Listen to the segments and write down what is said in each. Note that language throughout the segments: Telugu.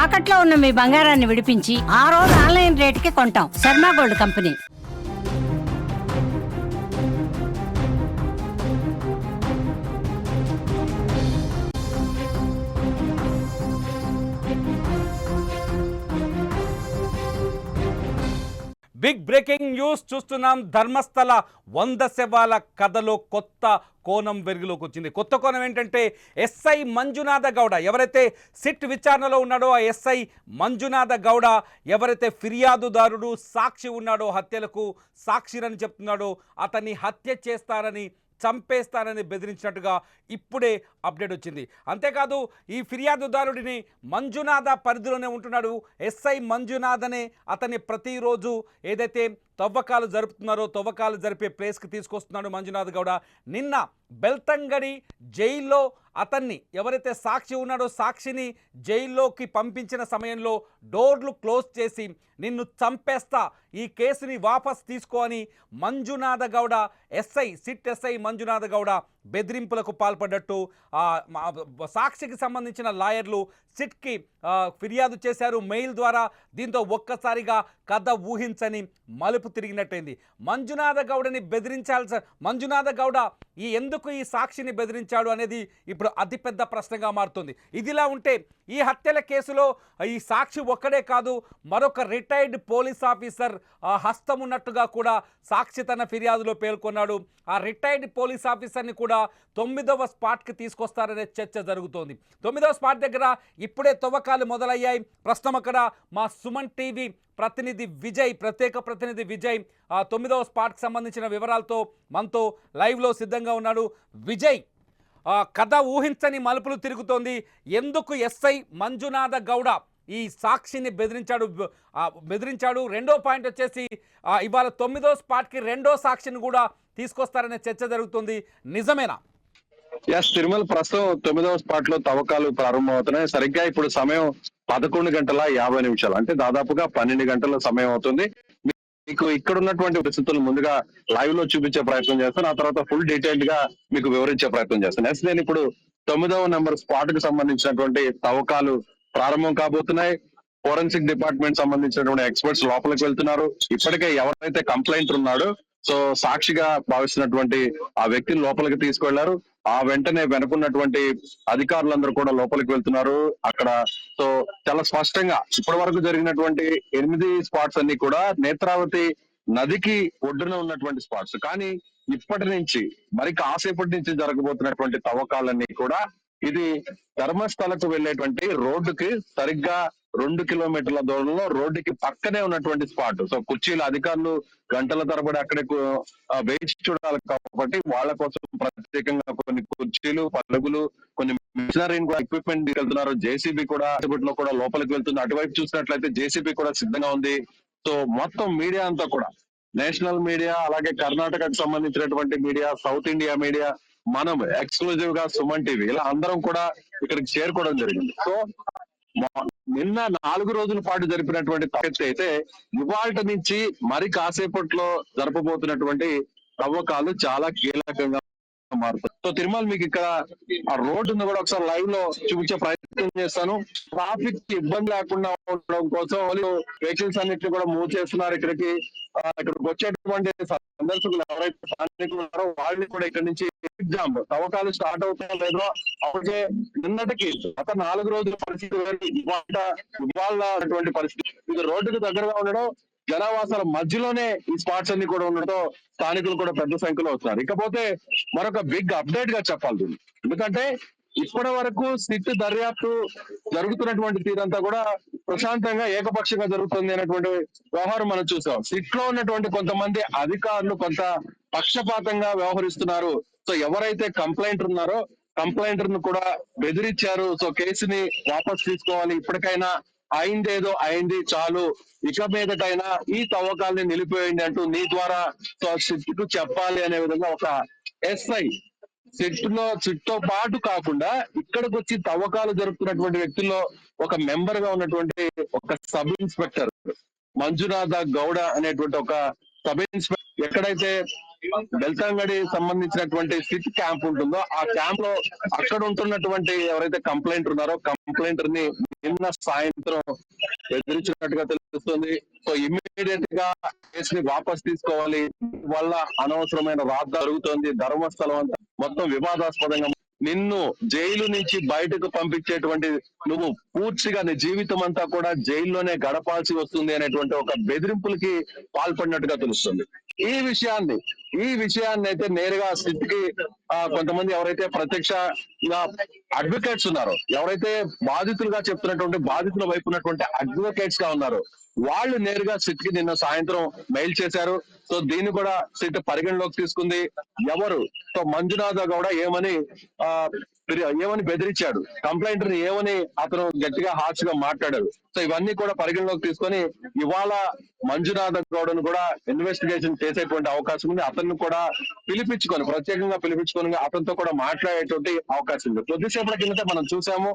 తాకట్లో ఉన్న మీ బంగారాన్ని విడిపించి ఆ రోజు ఆన్లైన్ రేటుకి కొంటాం. Sharma gold company. Big breaking news చూస్తున్నాం. ధర్మస్థల 100 శవాల కథలో కొత్త కోణం వెలుగులోకి వచ్చింది. కొత్త కోణం ఏంటంటే ఎస్ఐ మంజునాథ గౌడ ఎవరైతే సిట్ విచారణలో ఉన్నాడో ఆ ఎస్ఐ మంజునాథ గౌడ ఎవరైతే ఫిర్యాదుదారుడు సాక్షి ఉన్నాడో హత్యలకు సాక్షిరని చెప్తున్నాడో అతన్ని హత్య చేస్తారని చంపేస్తానని బెదిరించినట్టుగా ఇప్పుడే అప్డేట్ వచ్చింది. అంతేకాదు ఈ ఫిర్యాదుదారుడిని మంజునాథ పరిధిలోనే ఉంటున్నాడు. ఎస్ఐ మంజునాథ్ అనే అతన్ని ప్రతిరోజు ఏదైతే తవ్వకాలు జరుపుతున్నారో తవ్వకాలు జరిపే ప్లేస్కి తీసుకొస్తున్నాడు మంజునాథ్ గౌడ. నిన్న బెల్తంగడి జైల్లో అతన్ని ఎవరైతే సాక్షి ఉన్నాడో సాక్షిని జైల్లోకి పంపించిన సమయంలో డోర్లు క్లోజ్ చేసి నిన్ను చంపేస్తా, ఈ కేసుని వాపస్ తీసుకో అని మంజునాథ గౌడ సిట్ ఎస్ఐ మంజునాథ గౌడ బెదిరింపులకు పాల్పడ్డట్టు సాక్షికి సంబంధించిన లాయర్లు సిట్కి ఫిర్యాదు చేశారు మెయిల్ ద్వారా. దీంతో ఒక్కసారిగా కథ ఊహించని మలుపు తిరిగినట్టయింది. మంజునాథ గౌడని మంజునాథ గౌడ ఎందుకు ఈ సాక్షిని బెదిరించాడు అనేది ఇప్పుడు అతిపెద్ద ప్రశ్నగా మారుతుంది. ఇదిలా ఉంటే ఈ హత్యల కేసులో ఈ సాక్షి ఒక్కడే కాదు, మరొక రిటైర్డ్ పోలీస్ ఆఫీసర్ హస్తం ఉన్నట్టుగా కూడా సాక్షి తన ఫిర్యాదులో పేర్కొన్నాడు. ఆ రిటైర్డ్ పోలీస్ ఆఫీసర్ని కూడా 9వ స్పాట్కి తీసుకొస్తారనే చర్చ జరుగుతోంది. 9వ స్పాట్ దగ్గర ఇప్పుడే తవ్వకాలు మొదలయ్యాయి. ప్రస్తుతం అక్కడ మా సుమన్ టీవీ ప్రతినిధి విజయ్, ప్రత్యేక ప్రతినిధి విజయ్ 9వ స్పాట్కి సంబంధించిన వివరాలతో మనతో లైవ్లో సిద్ధంగా ఉన్నాడు. విజయ్, కథ ఊహించని మలుపులు తిరుగుతోంది. ఎందుకు ఎస్ఐ మంజునాథ గౌడ ఈ సాక్షిని బెదిరించాడు? రెండో పాయింట్ వచ్చేసి ఇవాళ 9వ స్పాట్కి రెండో సాక్షిని కూడా తీసుకొస్తారనే చర్చ జరుగుతుంది. నిజమేనా? తిరుమల ప్రస్తుతం 9వ స్పాట్ లో తవ్వకాలు ప్రారంభమవుతున్నాయి. సరిగ్గా ఇప్పుడు సమయం 11:50 అంటే దాదాపుగా 12 గంటల సమయం అవుతుంది. మీకు ఇక్కడ ఉన్నటువంటి పరిస్థితులు ముందుగా లైవ్ లో చూపించే ప్రయత్నం చేస్తాను. ఆ తర్వాత ఫుల్ డీటెయిల్డ్ గా మీకు వివరించే ప్రయత్నం చేస్తాను. నేను ఇప్పుడు 9వ నెంబర్ స్పాట్ కు సంబంధించినటువంటి తవ్వకాలు ప్రారంభం కాబోతున్నాయి. ఫోరెన్సిక్ డిపార్ట్మెంట్ సంబంధించినటువంటి ఎక్స్పర్ట్స్ లోపలికి వెళ్తున్నారు. ఇప్పటికే ఎవరైతే కంప్లైంట్ ఉన్నాడో సాక్షిగా భావిస్తున్నటువంటి ఆ వ్యక్తిని లోపలికి తీసుకెళ్లారు. ఆ వెంటనే వెనుకున్నటువంటి అధికారులందరూ కూడా లోపలికి వెళ్తున్నారు. అక్కడ చాలా స్పష్టంగా ఇప్పటి వరకు జరిగినటువంటి 8 స్పాట్స్ అన్ని కూడా నేత్రావతి నదికి ఒడ్డున ఉన్నటువంటి స్పాట్స్. కానీ ఇప్పటి నుంచి మరి కాసేపటి నుంచి జరగబోతున్నటువంటి తవ్వకాలన్నీ కూడా ఇది ధర్మస్థలకు వెళ్లేటువంటి రోడ్డుకి సరిగ్గా 2 కిలోమీటర్ల దూరంలో రోడ్డుకి పక్కనే ఉన్నటువంటి స్పాట్. కుర్చీల అధికారులు గంటల తరబడి అక్కడే వేచి చూడాలి కాబట్టి వాళ్ళ కోసం ప్రత్యేకంగా కొన్ని కుర్చీలు, పలుగులు, కొన్ని మిషనరీని కూడా ఎక్విప్మెంట్ వెళ్తున్నారు. జేసీబీ కూడా లోపలికి వెళ్తుంది. అటువైపు చూసినట్లయితే జేసీబీ కూడా సిద్ధంగా ఉంది. మొత్తం మీడియా అంతా కూడా నేషనల్ మీడియా, అలాగే కర్ణాటకకు సంబంధించినటువంటి మీడియా, సౌత్ ఇండియా మీడియా, మనం ఎక్స్క్లూజివ్ గా సుమన్ టీవీ ఇలా అందరం కూడా ఇక్కడికి చేరుకోవడం జరిగింది. నిన్న 4 రోజుల పాటు జరిపినటువంటి తవ్వకాలు అయితే ఇవాళ నుంచి మరి కాసేపట్లో జరపబోతున్నటువంటి తవ్వకాలు చాలా కీలకంగా మారుతాయి. తిరుమల మీకు ఇక్కడ ఆ రోడ్డును కూడా ఒకసారి లైవ్ లో చూపించే ప్రయత్నం చేస్తాను. ట్రాఫిక్ ఇబ్బంది లేకుండా ఉండడం కోసం వెహికల్స్ అన్నిటిని కూడా మూవ్ చేస్తున్నారు. ఇక్కడికి వచ్చేటువంటి సందర్శకులు ఎవరైతే స్థానికులు ఉన్నారో వాళ్ళని కూడా ఇక్కడ నుంచి ఎగ్జామ్ తవ్వకాలు స్టార్ట్ అవుతాయో లేదో అప్పటికే నిన్నటికి గత 4 రోజుల పరిస్థితి ఇవాళ పరిస్థితి. ఇది రోడ్డుకు దగ్గరగా ఉండడం, జనావాసాల మధ్యలోనే ఈ స్పాట్స్ అన్ని కూడా ఉండడంతో స్థానికులు కూడా పెద్ద సంఖ్యలో వస్తున్నారు. ఇకపోతే మరొక బిగ్ అప్డేట్ గా చెప్పాలి. ఎందుకంటే ఇప్పటి వరకు సిట్ దర్యాప్తు జరుగుతున్నటువంటి తీరంతా కూడా ప్రశాంతంగా ఏకపక్షంగా జరుగుతుంది అనేటువంటి వ్యవహారం మనం చూసాం. సిట్ లో ఉన్నటువంటి కొంతమంది అధికారులు కొంత పక్షపాతంగా వ్యవహరిస్తున్నారు. ఎవరైతే కంప్లైంట్ ఉన్నారో కంప్లైంటర్ ను కూడా బెదిరించారు. కేసుని వాపస్ తీసుకోవాలి, ఇప్పటికైనా అయిందేదో అయింది చాలు, ఇక మీదటైనా ఈ తవ్వకాల్ని నిలిపివేయండి అంటూ నీ ద్వారా సిట్కు చెప్పాలి అనే విధంగా ఒక ఎస్ఐ సిట్తో పాటు కాకుండా ఇక్కడికి వచ్చి తవ్వకాలు జరుపుతున్నటువంటి వ్యక్తుల్లో ఒక మెంబర్ గా ఉన్నటువంటి ఒక సబ్ ఇన్స్పెక్టర్ మంజునాథ గౌడ అనేటువంటి ఒక సబ్ ఇన్స్పెక్టర్ ఎక్కడైతే బెల్తంగడి సంబంధించినటువంటి సిట్ క్యాంప్ ఉంటుందో ఆ క్యాంప్ లో అక్కడ ఉంటున్నటువంటి ఎవరైతే కంప్లైంట్ ఉన్నారో కంప్లైంటర్ ని నిన్న సాయంత్రం బెదిరించినట్టుగా తెలుస్తుంది. సో ఇమ్మీడియట్ గా కేసుని వాపస్ తీసుకోవాలి, వల్ల అనవసరమైన రాద్ద జరుగుతోంది, ధర్మస్థలం అంతా మొత్తం వివాదాస్పదంగా, నిన్ను జైలు నుంచి బయటకు పంపించేటువంటి నువ్వు పూర్తిగా నీ జీవితం అంతా కూడా జైల్లోనే గడపాల్సి వస్తుంది అనేటువంటి ఒక బెదిరింపులకి పాల్పడినట్టుగా తెలుస్తుంది. ఈ విషయాన్ని అయితే నేరుగా స్థితికి కొంతమంది ఎవరైతే ప్రత్యక్ష అడ్వకేట్స్ ఉన్నారో, ఎవరైతే బాధితులుగా చెప్తున్నటువంటి బాధితుల వైపు ఉన్నటువంటి అడ్వకేట్స్ గా ఉన్నారో వాళ్ళు నేరుగా సిట్ కి నిన్న సాయంత్రం మెయిల్ చేశారు. సో దీన్ని కూడా సిట్ పరిగణలోకి తీసుకుంది. ఎవరు సో మంజునాథ గౌడ ఏమని బెదిరించాడు, కంప్లైంట్ ని ఏమని అతను గట్టిగా హార్ష్ గా మాట్లాడారు. సో ఇవన్నీ కూడా పరిగణలోకి తీసుకొని ఇవాళ మంజునాథ గౌడను కూడా ఇన్వెస్టిగేషన్ చేసేటువంటి అవకాశం ఉంది. అతన్ని కూడా ప్రత్యేకంగా పిలిపించుకొని అతనితో కూడా మాట్లాడేటువంటి అవకాశం ఉంది. కొద్దిసేపటి కిందట మనం చూసాము,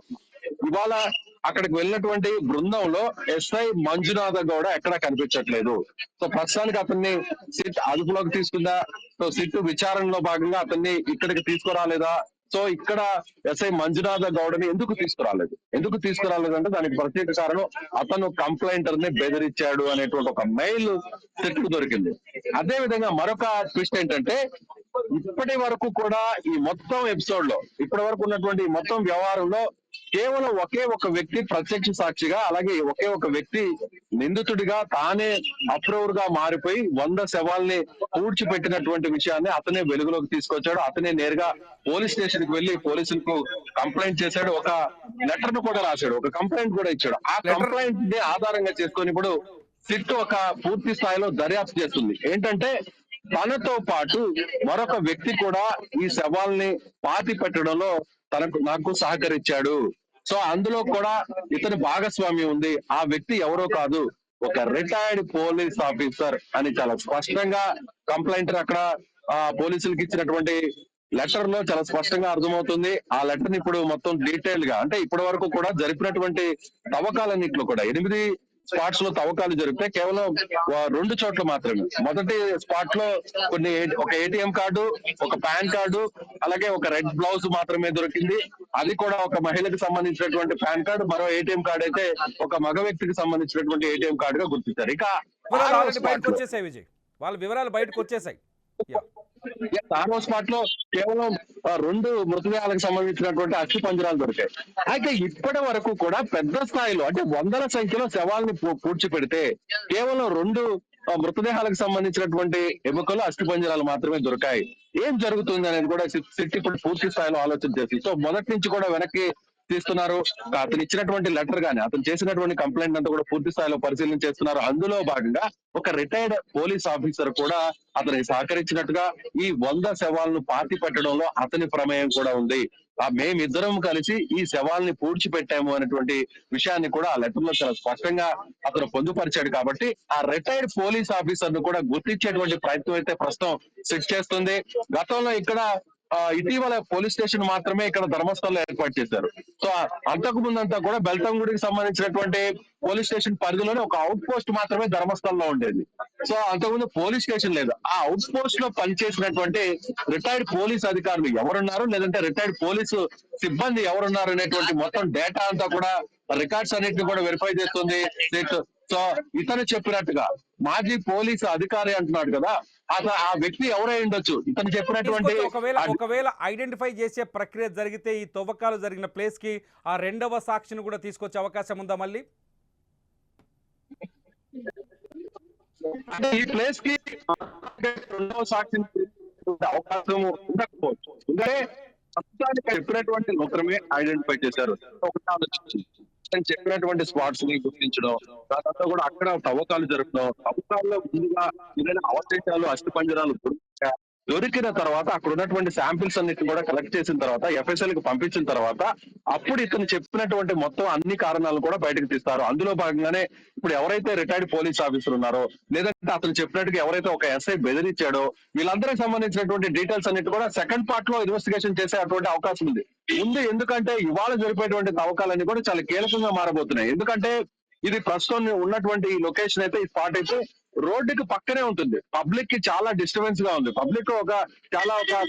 ఇవాళ అక్కడికి వెళ్ళినటువంటి బృందంలో ఎస్ఐ మంజునాథ గౌడ ఎక్కడా కనిపించట్లేదు. సో ప్రస్తుతానికి అతన్ని సిట్ అదుపులోకి తీసుకుందా, సో సిట్ విచారణలో భాగంగా అతన్ని ఇక్కడికి తీసుకురాలేదా, సో ఇక్కడ ఎస్ఐ మంజునాథ గౌడని ఎందుకు తీసుకురాలేదు అంటే దానికి ప్రత్యేక కారణం అతను కంప్లైంటర్ ని బెదిరించాడు అనేటువంటి ఒక మెయిల్ సిట్ కు దొరికింది. అదే విధంగా మరొక ట్విస్ట్ ఏంటంటే ఇప్పటి వరకు కూడా ఈ మొత్తం ఎపిసోడ్ లో ఇప్పటి వరకు ఉన్నటువంటి మొత్తం వ్యవహారంలో కేవలం ఒకే ఒక వ్యక్తి ప్రత్యక్ష సాక్షిగా, అలాగే ఒకే ఒక వ్యక్తి నిందితుడిగా తానే అప్రూవర్ గా మారిపోయి 100 శవాల్ని పూడ్చిపెట్టినటువంటి విషయాన్ని అతనే వెలుగులోకి తీసుకొచ్చాడు. అతనే నేరుగా పోలీస్ స్టేషన్ కి వెళ్లి పోలీసులకు కంప్లైంట్ చేశాడు, ఒక లెటర్ ను కూడా రాశాడు, ఒక కంప్లైంట్ కూడా ఇచ్చాడు. ఆ కంప్లైంట్ ని ఆధారంగా చేసుకొని ఇప్పుడు సిట్ ఒక పూర్తి స్థాయిలో దర్యాప్తు చేస్తుంది. ఏంటంటే తనతో పాటు మరొక వ్యక్తి కూడా ఈ శవాల్ని పాతి పెట్టడంలో నాకు సహకరించాడు. సో అందులో కూడా ఇతని భాగస్వామ్యం ఉంది. ఆ వ్యక్తి ఎవరో కాదు, ఒక రిటైర్డ్ పోలీస్ ఆఫీసర్ అని చాలా స్పష్టంగా కంప్లైంటర్ అక్కడ పోలీసులకు ఇచ్చినటువంటి లెటర్ లో చాలా స్పష్టంగా అర్థమవుతుంది. ఆ లెటర్ ని ఇప్పుడు మొత్తం డీటెయిల్ గా, అంటే ఇప్పటి వరకు కూడా జరిపినటువంటి తవ్వకాలన్నింటిలో కూడా 8 స్పాట్స్ లో తవ్వకాలు జరిగితే కేవలం 2 చోట్ల మాత్రమే. మొదటి స్పాట్ లో ఒక ఏటీఎం కార్డు, ఒక పాన్ కార్డు, అలాగే ఒక రెడ్ బ్లౌజ్ మాత్రమే దొరికింది. అది కూడా ఒక మహిళకు సంబంధించినటువంటి పాన్ కార్డు, మరో ఏటీఎం కార్డు అయితే ఒక మగ వ్యక్తికి సంబంధించినటువంటి ఏటీఎం కార్డుగా గుర్తించారు. ఇక వాళ్ళ వివరాలు బయటకు వచ్చేసాయి. ఆరో స్పాట్ లో కేవలం 2 మృతదేహాలకు సంబంధించినటువంటి అస్థి పంజరాలు దొరికాయి. అయితే ఇప్పటి వరకు కూడా పెద్ద స్థాయిలో, అంటే 100ల సంఖ్యలో శవాల్ని పూడ్చిపెడితే కేవలం 2 మృతదేహాలకు సంబంధించినటువంటి ఎముకలు అస్థి పంజరాలు మాత్రమే దొరికాయి. ఏం జరుగుతుంది అనేది కూడా సిట్ ఇప్పుడు పూర్తి స్థాయిలో ఆలోచన చేసి, సో మొదటి నుంచి కూడా వెనక్కి తీస్తున్నారు. అతను ఇచ్చినటువంటి లెటర్ గాని, అతను చేసినటువంటి కంప్లైంట్ అంతా కూడా పూర్తి స్థాయిలో పరిశీలన చేస్తున్నారు. అందులో భాగంగా ఒక రిటైర్డ్ పోలీస్ ఆఫీసర్ కూడా అతనికి సహకరించినట్టుగా ఈ 100 శవాలను పాతి పెట్టడంలో అతని ప్రమేయం కూడా ఉంది. మేమిద్దరం కలిసి ఈ శవాల్ని పూడ్చిపెట్టాము అనేటువంటి విషయాన్ని కూడా ఆ లెటర్ లో చాలా స్పష్టంగా అతను పొందుపరిచాడు. కాబట్టి ఆ రిటైర్డ్ పోలీస్ ఆఫీసర్ ను కూడా గుర్తించేటువంటి ప్రయత్నం అయితే ప్రస్తుతం సిట్ చేస్తుంది. గతంలో ఇక్కడ ఇటీవల పోలీస్ స్టేషన్ మాత్రమే ఇక్కడ ధర్మస్థలంలో ఏర్పాటు చేశారు. సో అంతకు ముందంతా కూడా బెల్తంగుడికి సంబంధించినటువంటి పోలీస్ స్టేషన్ పరిధిలోనే ఒక అవుట్ పోస్ట్ మాత్రమే ధర్మస్థలంలో ఉండేది. సో అంతకుముందు పోలీస్ స్టేషన్ లేదు. ఆ అవుట్ పోస్ట్ లో పనిచేసినటువంటి రిటైర్డ్ పోలీస్ అధికారులు ఎవరున్నారు, లేదంటే రిటైర్డ్ పోలీసు సిబ్బంది ఎవరున్నారు అనేటువంటి మొత్తం డేటా అంతా కూడా, రికార్డ్స్ అన్నిటిని కూడా వెరిఫై చేస్తుంది. సో ఇతను చెప్పినట్టుగా మాజీ పోలీసు అధికారి అంటున్నాడు కదా, అసలు ఆ వ్యక్తి ఎవరై ఉండొచ్చు. ఇతను చెప్పినటువంటి ఒకవేళ ఐడెంటిఫై చేసే ప్రక్రియ జరిగితే ఈ తవ్వకాలు జరిగిన ప్లేస్ కి ఆ 2వ సాక్షిని కూడా తీసుకొచ్చే అవకాశం ఉందా మళ్ళీ? అంటే ఈ ప్లేస్ కి 2వ సాక్షిని అవకాశం ఉండకపోవచ్చు. ఎందుకంటే చెప్పినటువంటి మాత్రమే ఐడెంటిఫై చేశారు. ఒకటి ఆలోచించి చెప్పినటువంటి స్పాట్స్ ని గుర్తించడం, తర్వాత కూడా అక్కడ తవ్వకాలు జరపడం, తవ్వకాల్లో ముందుగా ఏదైనా అవశేషాలు అస్థి పంజరాలు దొరికిన తర్వాత అక్కడ ఉన్నటువంటి శాంపిల్స్ అన్నిటిని కూడా కలెక్ట్ చేసిన తర్వాత ఎఫ్ఎస్ఎల్ కి పంపించిన తర్వాత అప్పుడు ఇతను చెప్పినటువంటి మొత్తం అన్ని కారణాలను కూడా బయటకు తీస్తారు. అందులో భాగంగానే ఇప్పుడు ఎవరైతే రిటైర్డ్ పోలీస్ ఆఫీసర్ ఉన్నారో, లేదంటే అతను చెప్పినట్టుగా ఎవరైతే ఒక ఎస్ఐ బెదిరించాడో, వీళ్ళందరికీ సంబంధించినటువంటి డీటెయిల్స్ అన్నిటి కూడా సెకండ్ పార్ట్ లో ఇన్వెస్టిగేషన్ చేసే అటువంటి అవకాశం ఉంది. ఎందుకంటే ఇవాళ జరిపేటువంటి తవ్వకాలన్నీ కూడా చాలా కీలకంగా మారబోతున్నాయి. ఎందుకంటే ఇది ప్రస్తుతం ఉన్నటువంటి లొకేషన్ అయితే, ఈ స్పాట్ అయితే రోడ్డుకి పక్కనే ఉంటుంది. పబ్లిక్ కి చాలా డిస్టర్బెన్స్ గా ఉంది. పబ్లిక్ ఒక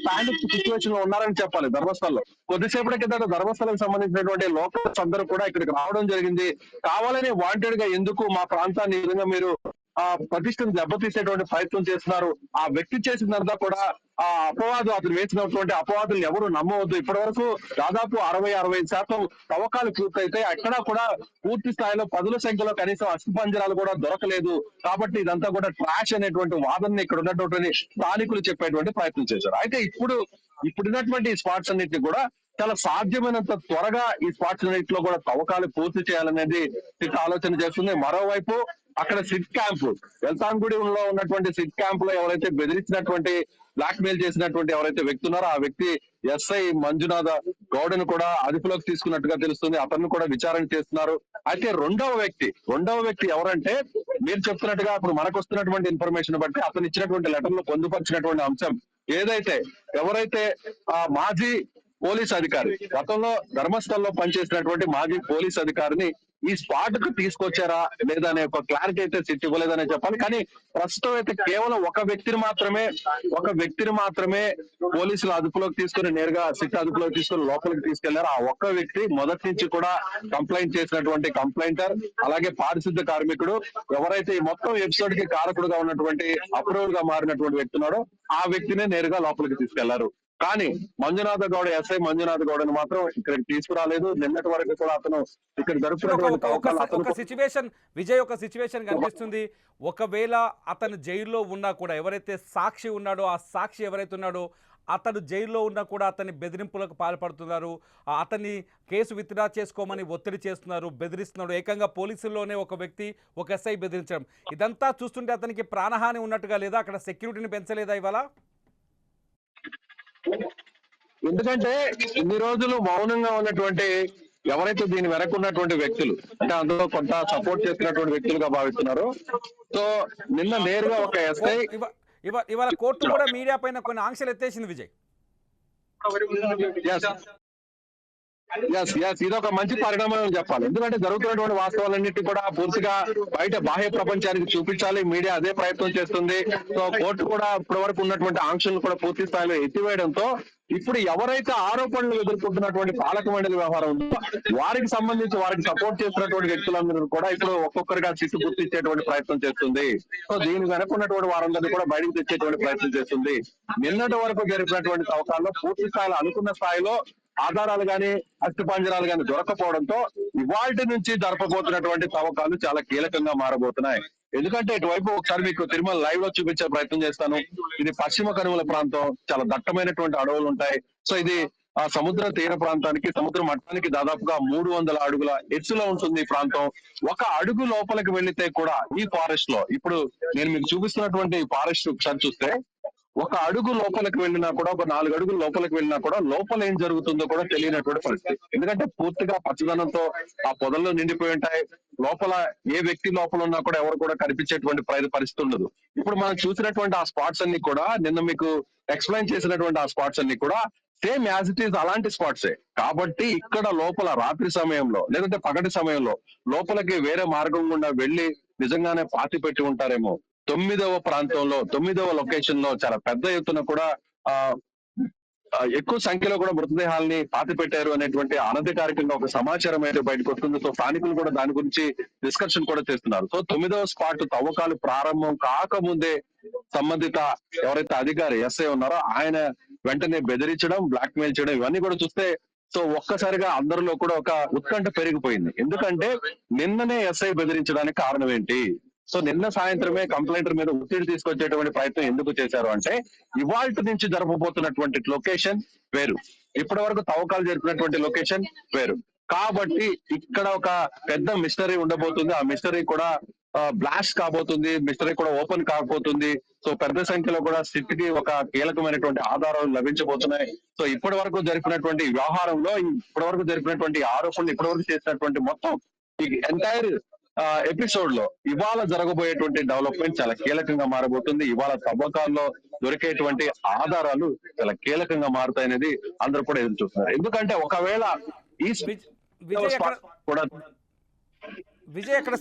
పానిక్ సిచ్యువేషన్ లో ఉన్నారని చెప్పాలి ధర్మస్థలంలో. కొద్దిసేపటి కిందట ధర్మస్థలకు సంబంధించినటువంటి లోకల్స్ అందరూ కూడా ఇక్కడికి రావడం జరిగింది. కావాలని వాంటెడ్ గా ఎందుకు మా ప్రాంతాన్ని ఈ విధంగా మీరు ప్రతిష్టను దెబ్బతీసేటువంటి ప్రయత్నం చేస్తున్నారు. ఆ వ్యక్తి చేసిందంతా కూడా ఆ అపవాదు, అతను వేసినటువంటి అపవాదులు ఎవరు నమ్మవద్దు. ఇప్పటి వరకు దాదాపు 60-65% తవ్వకాలు పూర్తయితే ఎక్కడా కూడా పూర్తి స్థాయిలో పదుల సంఖ్యలో కనీసం అస్థిపంజరాలు కూడా దొరకలేదు. కాబట్టి ఇదంతా కూడా ట్రాష్ అనేటువంటి వాదనని ఇక్కడ ఉన్నటువంటి స్థానికులు చెప్పేటువంటి ప్రయత్నం చేశారు. అయితే ఇప్పుడున్నటువంటి స్పాట్స్ అన్నింటినీ కూడా చాలా సాధ్యమైనంత త్వరగా ఈ స్పాట్స్ అన్నింటిలో కూడా తవ్వకాలు పూర్తి చేయాలనేది సిట్ ఆలోచన చేస్తుంది. మరోవైపు అక్కడ సిట్ క్యాంప్, వెల్తాన్గుడిలో ఉన్నటువంటి సిట్ క్యాంప్ లో ఎవరైతే బెదిరించినటువంటి, బ్లాక్ మెయిల్ చేసినటువంటి ఎవరైతే వ్యక్తి ఉన్నారో ఆ వ్యక్తి ఎస్ఐ మంజునాథ గౌడను కూడా అదుపులోకి తీసుకున్నట్టుగా తెలుస్తుంది. అతన్ని కూడా విచారణ చేస్తున్నారు. అయితే రెండవ వ్యక్తి ఎవరంటే, మీరు చెప్తున్నట్టుగా ఇప్పుడు మనకు వస్తున్నటువంటి ఇన్ఫర్మేషన్ బట్టి అతను ఇచ్చినటువంటి లెటర్ లో పొందుపరిచినటువంటి అంశం ఎవరైతే మాజీ పోలీస్ అధికారి, గతంలో ధర్మస్థలంలో పనిచేసినటువంటి మాజీ పోలీస్ అధికారిని ఈ స్పాట్ కు తీసుకొచ్చారా లేదా అనే ఒక క్లారిటీ అయితే సిట్ ఇవ్వలేదనే చెప్పాలి. కానీ ప్రస్తుతం అయితే కేవలం ఒక వ్యక్తిని మాత్రమే పోలీసులు అదుపులోకి తీసుకుని నేరుగా సిట్ అదుపులోకి తీసుకుని లోపలికి తీసుకెళ్లారు. ఆ ఒక్క వ్యక్తి మొదటి నుంచి కూడా కంప్లైంట్ చేసినటువంటి కంప్లైంటర్, అలాగే పారిశుద్ధ కార్మికుడు, ఎవరైతే ఈ మొత్తం ఎపిసోడ్ కి కారకుడుగా ఉన్నటువంటి అప్రూవల్ గా మారినటువంటి వ్యక్తి ఉన్నాడో ఆ వ్యక్తినే నేరుగా లోపలికి తీసుకెళ్లారు. కానీ ఎస్ఐ మంజునాథ గౌడను మాత్రం ఇక్కడికి తీసుకురాలేదు. నిన్నటి వరకు కూడా అతను ఇక్కడ ఒక సిచ్యువేషన్ కనిపిస్తుంది. ఒకవేళ అతను జైల్లో ఉన్నా కూడా, ఎవరైతే సాక్షి ఉన్నాడో ఆ సాక్షి ఎవరైతే ఉన్నాడో అతను జైల్లో ఉన్నా కూడా అతన్ని బెదిరింపులకు పాల్పడుతున్నారు. అతన్ని కేసు విత్డ్రా చేసుకోమని ఒత్తిడి చేస్తున్నారు, బెదిరిస్తున్నాడు. ఏకంగా పోలీసుల్లోనే ఒక వ్యక్తి, ఒక ఎస్ఐ బెదిరించడం, ఇదంతా చూస్తుంటే అతనికి ప్రాణహాని ఉన్నట్టుగా లేదా? అక్కడ సెక్యూరిటీని పెంచలేదా ఇవాళ? ఎందుకంటే ఇన్ని రోజులు మౌనంగా ఉన్నటువంటి ఎవరైతే దీని వెనకున్నటువంటి వ్యక్తులు, అంటే అందులో కొంత సపోర్ట్ చేస్తున్నటువంటి వ్యక్తులుగా భావిస్తున్నారు. సో నిన్న నేరుగా ఒక ఎస్ఐ, ఇవాళ కోర్టు కూడా మీడియా పైన కొన్ని ఆంక్షలు ఎత్తేసింది విజయ్. ఇది ఒక మంచి పరిణామం అని చెప్పాలి. ఎందుకంటే జరుగుతున్నటువంటి వాస్తవాలన్నింటినీ కూడా పూర్తిగా బయట బాహ్య ప్రపంచానికి చూపించాలి. మీడియా అదే ప్రయత్నం చేస్తుంది. సో కోర్టు కూడా ఇప్పటి వరకు ఉన్నటువంటి ఆంక్షలను కూడా పూర్తి స్థాయిలో ఎత్తివేయడంతో ఇప్పుడు ఎవరైతే ఆరోపణలు ఎదుర్కొంటున్నటువంటి పాలక మండలి వ్యవహారం ఉందో వారికి సంబంధించి వారికి సపోర్ట్ చేస్తున్నటువంటి వ్యక్తులందరూ కూడా ఇప్పుడు ఒక్కొక్కరిగా చిట్టు గుర్తించేటువంటి ప్రయత్నం చేస్తుంది. సో దీని వెనకున్నటువంటి వారందరినీ కూడా బయటకు తెచ్చేటువంటి ప్రయత్నం చేస్తుంది. నిన్నటి వరకు జరిపినటువంటి తవ్వకాల్లో పూర్తి స్థాయిలో అనుకున్న స్థాయిలో ఆధారాలు గాని అస్థిపంజరాలు గాని దొరకపోవడంతో ఇవాల్టి నుంచి జరపబోతున్నటువంటి తవ్వకాలు చాలా కీలకంగా మారబోతున్నాయి. ఎందుకంటే ఇటువైపు ఒకసారి మీకు తిరుమల లైవ్ లో చూపించే ప్రయత్నం చేస్తాను. ఇది పశ్చిమ కనుమల ప్రాంతం, చాలా దట్టమైనటువంటి అడవులు ఉంటాయి. సో ఇది ఆ సముద్ర తీర ప్రాంతానికి, సముద్ర మట్టానికి దాదాపుగా 300 అడుగుల ఎత్తులో ఉంటుంది ఈ ప్రాంతం. ఒక అడుగు లోపలికి వెళ్లితే కూడా ఈ ఫారెస్ట్ లో, ఇప్పుడు నేను మీకు చూపిస్తున్నటువంటి ఫారెస్ట్ ఒకసారి చూస్తే, ఒక అడుగు లోపలికి వెళ్ళినా కూడా, ఒక 4 అడుగులు లోపలికి వెళ్ళినా కూడా లోపల ఏం జరుగుతుందో కూడా తెలియనటువంటి పరిస్థితి. ఎందుకంటే పూర్తిగా పచ్చదనంతో ఆ పొదల్లో నిండిపోయి ఉంటాయి. లోపల ఏ వ్యక్తి లోపల ఉన్నా కూడా ఎవరు కూడా కనిపించేటువంటి పరిస్థితి ఉండదు. ఇప్పుడు మనం చూసినటువంటి ఆ స్పాట్స్ అన్ని కూడా, నిన్న మీకు ఎక్స్ప్లెయిన్ చేసినటువంటి ఆ స్పాట్స్ అన్ని కూడా సేమ్ యాజ్ ఇట్ ఈస్ అలాంటి స్పాట్సే. కాబట్టి ఇక్కడ లోపల రాత్రి సమయంలో లేదంటే పగటి సమయంలో లోపలికి వేరే మార్గం గుండా వెళ్లి నిజంగానే పాతి పెట్టి ఉంటారేమో. 9వ ప్రాంతంలో, 9వ లొకేషన్ లో చాలా పెద్ద ఎత్తున కూడా ఎక్కువ సంఖ్యలో కూడా మృతదేహాలని పాతి పెట్టారు అనేటువంటి అనధికారికంగా ఒక సమాచారం అయితే బయటకు వస్తుంది. సో స్థానికులు కూడా దాని గురించి డిస్కషన్ కూడా చేస్తున్నారు. సో 9వ స్పాట్ తవ్వకాలు ప్రారంభం కాకముందే సంబంధిత ఎవరైతే అధికారి ఎస్ఐ ఉన్నారో ఆయన వెంటనే బెదిరించడం, బ్లాక్ మెయిల్ చేయడం, ఇవన్నీ కూడా చూస్తే సో ఒక్కసారిగా అందరిలో కూడా ఒక ఉత్కంఠ పెరిగిపోయింది. ఎందుకంటే నిన్ననే ఎస్ఐ బెదిరించడానికి కారణం ఏంటి? సో నిన్న సాయంత్రమే కంప్లైంటర్ మీద ఒత్తిడి తీసుకొచ్చేటువంటి ప్రయత్నం ఎందుకు చేశారు అంటే, ఇవాల్టి నుంచి జరపబోతున్నటువంటి లొకేషన్ వేరు, ఇప్పటి వరకు తవ్వకాలు జరిపినటువంటి లొకేషన్ వేరు. కాబట్టి ఇక్కడ ఒక పెద్ద మిస్టరీ ఉండబోతుంది. ఆ మిస్టరీ కూడా బ్లాస్ట్ కాబోతుంది, మిస్టరీ కూడా ఓపెన్ కాబోతుంది. సో పెద్ద సంఖ్యలో కూడా సిట్ కి ఒక కీలకమైనటువంటి ఆధారాలు లభించబోతున్నాయి. సో ఇప్పటి వరకు జరిపినటువంటి వ్యవహారంలో, ఇప్పటి వరకు జరిపినటువంటి ఆరోపణలు, ఇప్పటి వరకు చేసినటువంటి మొత్తం ఈ ఎంటైర్ ఎపిసోడ్ లో ఇవాళ జరగబోయేటువంటి డెవలప్మెంట్ చాలా కీలకంగా మారబోతుంది. ఇవాళ తవ్వకాల్లో దొరికేటువంటి ఆధారాలు చాలా కీలకంగా మారుతాయనేది అందరూ కూడా ఎదురు చూస్తున్నారు. ఎందుకంటే ఒకవేళ ఈ కూడా విజయ్ అక్కడ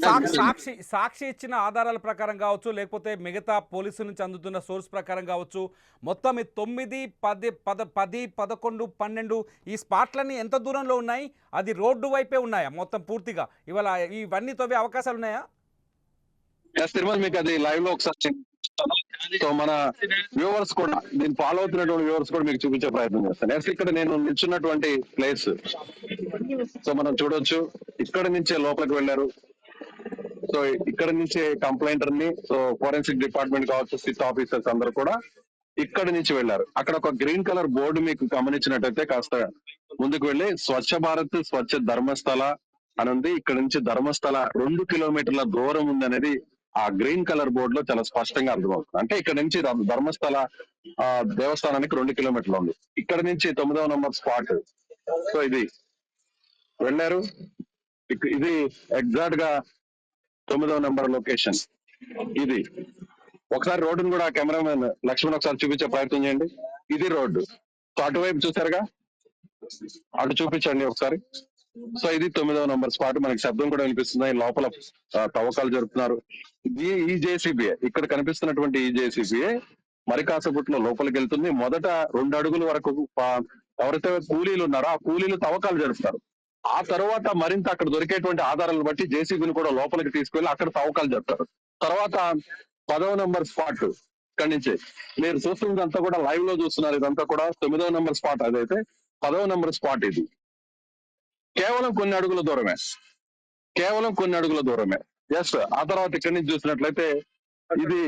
సాక్షి ఇచ్చిన ఆధారాల ప్రకారం కావచ్చు, లేకపోతే మిగతా పోలీసుల నుంచి అందుతున్న సోర్స్ ప్రకారం కావచ్చు, మొత్తం ఈ 9, 10, 10, 11, 12 ఈ స్పాట్లన్నీ ఎంత దూరంలో ఉన్నాయి? అది రోడ్డు వైపే ఉన్నాయా మొత్తం పూర్తిగా? ఇవాళ ఇవన్నీ తవ్వే అవకాశాలు ఉన్నాయా? తిరుమల మీకు అది లైవ్ లో ఒకసారి సో మన వ్యూవర్స్ కూడా దీన్ని ఫాలో అవుతున్నటువంటి వ్యూవర్స్ కూడా మీకు చూపించే ప్రయత్నం చేస్తాను. నెక్స్ట్ ఇక్కడ నేను నిల్చున్నటువంటి ప్లేస్ సో మనం చూడొచ్చు, ఇక్కడ నుంచే లోపలికి వెళ్ళారు. సో ఇక్కడ నుంచి కంప్లైంటర్ ని సో ఫోరెన్సిక్ డిపార్ట్మెంట్ కావచ్చు, సిట్ ఆఫీసర్స్ అందరూ కూడా ఇక్కడ నుంచి వెళ్ళారు. అక్కడ ఒక గ్రీన్ కలర్ బోర్డు మీకు గమనించినట్టయితే కాస్త ముందుకు వెళ్ళి స్వచ్ఛ భారత్ స్వచ్ఛ ధర్మస్థల అని ఉంది. ఇక్కడ నుంచి ధర్మస్థల 2 కిలోమీటర్ల దూరం ఉంది అనేది ఆ గ్రీన్ కలర్ బోర్డు లో చాలా స్పష్టంగా అర్థమవుతుంది. అంటే ఇక్కడ నుంచి ధర్మస్థల దేవస్థానానికి 2 కిలోమీటర్లు ఉంది. ఇక్కడ నుంచి 9వ నంబర్ స్పాట్. సో ఇది వెళ్ళారు, ఇది ఎగ్జాక్ట్ గా 9వ నంబర్ లొకేషన్. ఇది ఒకసారి రోడ్డును కూడా కెమెరామెన్ లక్ష్మణ్ ఒకసారి చూపించే ప్రయత్నం చేయండి. ఇది రోడ్డు. సో అటువైపు చూసారుగా, అటు చూపించండి ఒకసారి. సో ఇది 9వ నంబర్ స్పాట్. మనకి శబ్దం కూడా వినిపిస్తుంది, లోపల తవ్వకాలు జరుపుతున్నారు. ఈ జేసీబీఏ ఇక్కడ కనిపిస్తున్నటువంటి ఈ జేసీబీఏ మరి కాసేపట్లో లోపలికి వెళ్తుంది. మొదట 2 అడుగుల వరకు ఎవరైతే కూలీలు ఉన్నారో ఆ కూలీలు తవ్వకాలు జరుపుతారు. ఆ తర్వాత మరింత అక్కడ దొరికేటువంటి ఆధారాలను బట్టి జేసీబీని కూడా లోపలికి తీసుకెళ్లి అక్కడ తవ్వకాలు జరుపుతారు. తర్వాత 10వ నంబర్ స్పాట్ ఇక్కడి నుంచి మీరు చూస్తున్నదంతా కూడా లైవ్ లో చూస్తున్నారు. ఇదంతా కూడా 9వ నంబర్ స్పాట్. అదైతే 10వ నంబర్ స్పాట్. ఇది కేవలం కొన్ని అడుగుల దూరమే, కేవలం కొన్ని అడుగుల దూరమే. ఎస్. ఆ తర్వాత ఇక్కడి నుంచి చూసినట్లయితే ఇది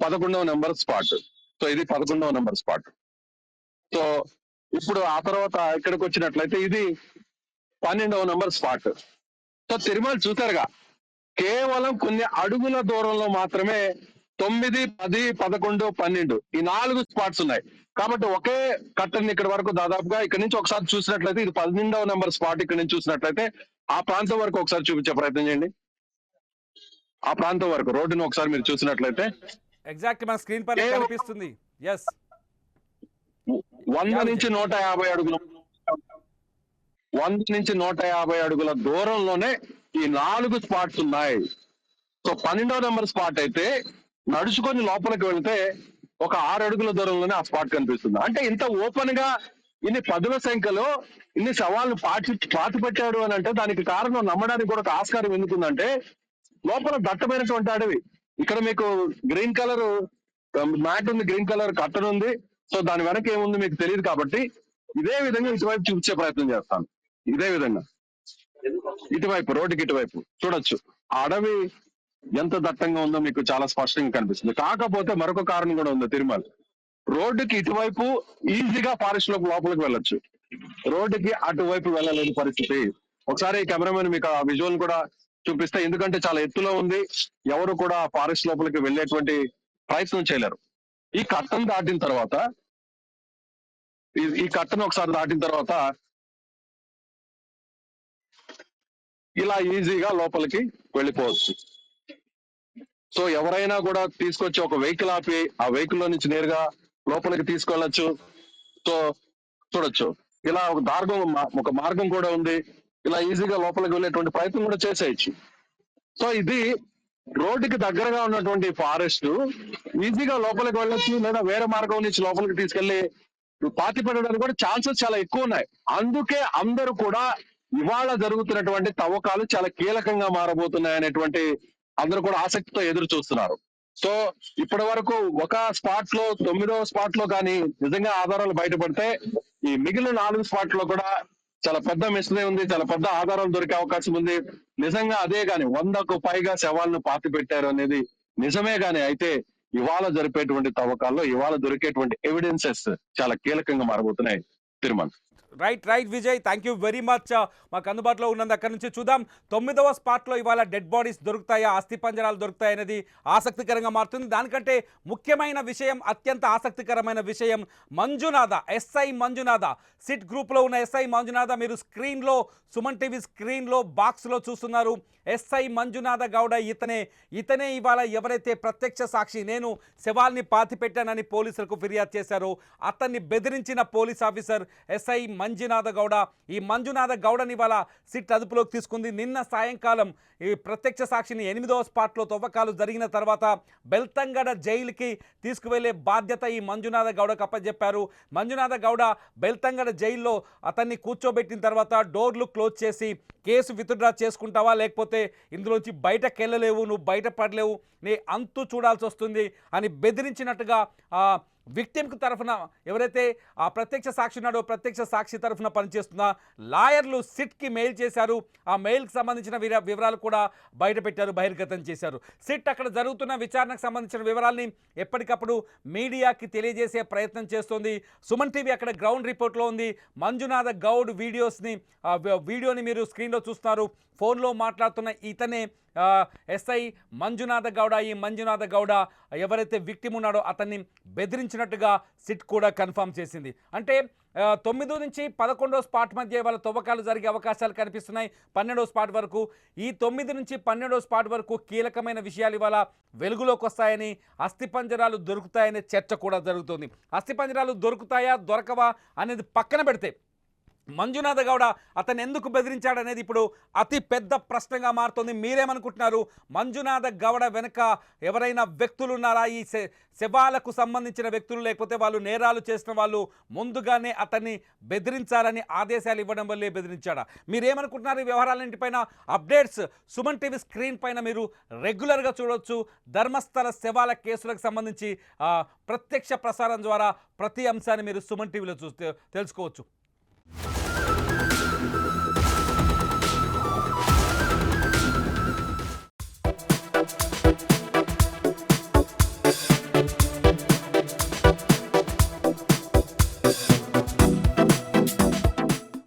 11వ నంబర్ స్పాట్. సో ఇది 11వ నంబర్ స్పాట్. సో ఇప్పుడు ఆ తర్వాత ఇక్కడికి వచ్చినట్లయితే ఇది 12వ నంబర్ స్పాట్. సో తిరుమల చూసారుగా, కేవలం కొన్ని అడుగుల దూరంలో మాత్రమే 9, 10, 11, 12 ఈ 4 స్పాట్స్ ఉన్నాయి. కాబట్టి ఒకే కట్టని ఇక్కడ వరకు దాదాపుగా ఇక్కడ నుంచి ఒకసారి చూసినట్లయితే ఇది 12వ నంబర్ స్పాట్. ఇక్కడ నుంచి చూసినట్లయితే ఆ ప్రాంతం వరకు ఒకసారి చూపించే ప్రయత్నం చేయండి. ఆ ప్రాంతం వరకు రోడ్డును ఒకసారి మీరు చూసినట్లయితే ఎగ్జాక్ట్ మన స్క్రీన్ పైన కనిపిస్తుంది. ఎస్, 100 నుంచి 150 అడుగులు, 100 నుంచి 150 అడుగుల దూరంలోనే ఈ 4 స్పాట్స్ ఉన్నాయి. సో 12వ నంబర్ స్పాట్ అయితే నడుచుకొని లోపలికి వెళ్తే ఒక 6 అడుగుల దూరంలోనే ఆ స్పాట్ కనిపిస్తుంది. అంటే ఇంత ఓపెన్ గా ఇన్ని 10ల సంఖ్యలో ఇన్ని సవాళ్ళు పాతి పెట్టాడు అని అంటే దానికి కారణం నమ్మడానికి కూడా ఒక ఆస్కారం ఎందుకుందంటే లోపల దట్టమైనటువంటి అడవి. ఇక్కడ మీకు గ్రీన్ కలర్ మ్యాట్ ఉంది, గ్రీన్ కలర్ కట్టన్ ఉంది. సో దాని వెనక ఏముంది మీకు తెలియదు. కాబట్టి ఇదే విధంగా ఇటువైపు చూపించే ప్రయత్నం చేస్తాను. ఇదే విధంగా ఇటువైపు రోడ్డుకి ఇటువైపు చూడొచ్చు, ఆ అడవి ఎంత దట్టంగా ఉందో మీకు చాలా స్పష్టంగా కనిపిస్తుంది. కాకపోతే మరొక కారణం కూడా ఉంది. తిరుమల రోడ్డుకి ఇటువైపు ఈజీగా ఫారెస్ట్ లోపలికి వెళ్ళొచ్చు, రోడ్డుకి అటువైపు వెళ్ళలేని పరిస్థితి. ఒకసారి కెమెరామెన్ మీకు ఆ విజువల్ కూడా చూపిస్తే, ఎందుకంటే చాలా ఎత్తులో ఉంది, ఎవరు కూడా ఫారెస్ట్ లోపలికి వెళ్ళేటువంటి ప్రయత్నం చేయలేరు. ఈ కట్టను దాటిన తర్వాత ఈ కట్టను ఒకసారి దాటిన తర్వాత ఇలా ఈజీగా లోపలికి వెళ్ళిపోవచ్చు. సో ఎవరైనా కూడా తీసుకొచ్చి ఒక వెహికల్ ఆపి ఆ వెహికల్ లో నుంచి నేరుగా లోపలికి తీసుకెళ్లొచ్చు. సో చూడొచ్చు, ఇలా ఒక మార్గం కూడా ఉంది. ఇలా ఈజీగా లోపలికి వెళ్ళేటువంటి ప్రయత్నం కూడా చేసేయచ్చు. సో ఇది రోడ్డుకి దగ్గరగా ఉన్నటువంటి ఫారెస్ట్, ఈజీగా లోపలికి వెళ్ళొచ్చు, లేదా వేరే మార్గం నుంచి లోపలికి తీసుకెళ్లి పాతి పెట్టడానికి కూడా ఛాన్సెస్ చాలా ఎక్కువ ఉన్నాయి. అందుకే అందరూ కూడా ఇవాళ జరుగుతున్నటువంటి తవ్వకాలు చాలా కీలకంగా మారబోతున్నాయి అనేటువంటి అందరూ కూడా ఆసక్తితో ఎదురు చూస్తున్నారు. సో ఇప్పటి వరకు ఒక స్పాట్ లో 9వ స్పాట్ లో కానీ నిజంగా ఆధారాలు బయటపడితే ఈ మిగిలిన 4 స్పాట్ లో కూడా చాలా పెద్ద మిస్టరీ ఉంది, చాలా పెద్ద ఆధారాలు దొరికే అవకాశం ఉంది. నిజంగా అదే గాని 100కు పైగా శవాలను పాతి పెట్టారు అనేది నిజమే గాని అయితే ఇవాళ జరిపేటువంటి తవ్వకాల్లో ఇవాళ దొరికేటువంటి ఎవిడెన్సెస్ చాలా కీలకంగా మారబోతున్నాయి. Tirumala right Vijay, thank you very much. మాకు అందుబాటులో ఉన్నది అక్కడి నుంచి చూద్దాం. 9వ స్పాట్లో ఇవాళ డెడ్ బాడీస్ దొరుకుతాయా, అస్థి పంజరాలు దొరుకుతాయి అనేది ఆసక్తికరంగా మారుతుంది. దానికంటే ముఖ్యమైన విషయం, అత్యంత ఆసక్తికరమైన విషయం, మంజునాథ, ఎస్ఐ మంజునాథ, సిట్ గ్రూప్లో ఉన్న ఎస్ఐ మంజునాథ, మీరు స్క్రీన్లో సుమన్ టీవీ స్క్రీన్లో బాక్స్లో చూస్తున్నారు. ఎస్ఐ మంజునాథ గౌడ ఇతనే ఇవాళ ఎవరైతే ప్రత్యక్ష సాక్షి, నేను శవాల్ని పాతి పెట్టానని పోలీసులకు ఫిర్యాదు చేశారో అతన్ని బెదిరించిన police officer SI Manjunatha Gowda. ఈ మంజునాథ గౌడని ఇవాళ సిట్ అదుపులోకి తీసుకుంది. నిన్న సాయంకాలం ఈ ప్రత్యక్ష సాక్షిని 8వ స్పాట్లో తవ్వకాలు జరిగిన తర్వాత బెల్తంగడ జైలుకి తీసుకువెళ్లే బాధ్యత ఈ మంజునాథ గౌడకు అప్పచెప్పారు. మంజునాథ గౌడ బెల్తంగడ జైల్లో అతన్ని కూర్చోబెట్టిన తర్వాత డోర్లు క్లోజ్ చేసి కేసు విత్డ్రా చేసుకుంటావా, లేకపోతే ఇందులోంచి బయటకు వెళ్ళలేవు, నువ్వు బయటపడలేవు, నీ అంతు చూడాల్సి వస్తుంది అని బెదిరించినట్టుగా విక్టిమ్కి తరఫున ఎవరైతే ఆ ప్రత్యక్ష సాక్షి ఉన్నాడో ప్రత్యక్ష సాక్షి తరఫున పనిచేస్తున్న లాయర్లు సిట్కి మెయిల్ చేశారు. ఆ మెయిల్కి సంబంధించిన వివరాలు కూడా బయటపెట్టారు, బహిర్గతం చేశారు. సిట్ అక్కడ జరుగుతున్న విచారణకు సంబంధించిన వివరాల్ని ఎప్పటికప్పుడు మీడియాకి తెలియజేసే ప్రయత్నం చేస్తోంది. సుమన్ టీవీ అక్కడ గ్రౌండ్ రిపోర్ట్లో ఉంది. మంజునాథ గౌడ్ వీడియోని మీరు స్క్రీన్లో చూస్తున్నారు. ఫోన్లో మాట్లాడుతున్న ఇతనే ఎస్ఐ మంజునాథ గౌడ. ఈ మంజునాథ గౌడ ఎవరైతే విక్టిమ్ ఉన్నాడో అతన్ని బెదిరించినట్టుగా సిట్ కూడా కన్ఫర్మ్ చేసింది. అంటే 9 నుంచి 11వ స్పాట్ మధ్య వాళ్ళ తవ్వకాలు జరిగే అవకాశాలు కనిపిస్తున్నాయి. 12వ స్పాట్ వరకు, ఈ 9 నుంచి 12వ స్పాట్ వరకు కీలకమైన విషయాలు ఇవాళ వెలుగులోకి వస్తాయని, అస్థిపంజరాలు దొరుకుతాయనే చర్చ కూడా జరుగుతుంది. అస్థిపంజరాలు దొరుకుతాయా దొరకవా అనేది పక్కన పెడితే మంజునాథ గౌడ అతను ఎందుకు బెదిరించాడనేది ఇప్పుడు అతి పెద్ద ప్రశ్నగా మారుతుంది. మీరేమనుకుంటున్నారు? మంజునాథ గౌడ వెనుక ఎవరైనా వ్యక్తులు ఉన్నారా? ఈ శవాలకు సంబంధించిన వ్యక్తులు, లేకపోతే వాళ్ళు నేరాలు చేసిన వాళ్ళు ముందుగానే అతన్ని బెదిరించాలని ఆదేశాలు ఇవ్వడం వల్లే బెదిరించాడా? మీరేమనుకుంటున్నారు? ఈ వ్యవహారాలన్నింటిపైన అప్డేట్స్ సుమన్ టీవీ స్క్రీన్ పైన మీరు రెగ్యులర్గా చూడవచ్చు. ధర్మస్థల శవాల కేసులకు సంబంధించి ప్రత్యక్ష ప్రసారం ద్వారా ప్రతి అంశాన్ని మీరు సుమన్ టీవీలో తెలుసుకోవచ్చు.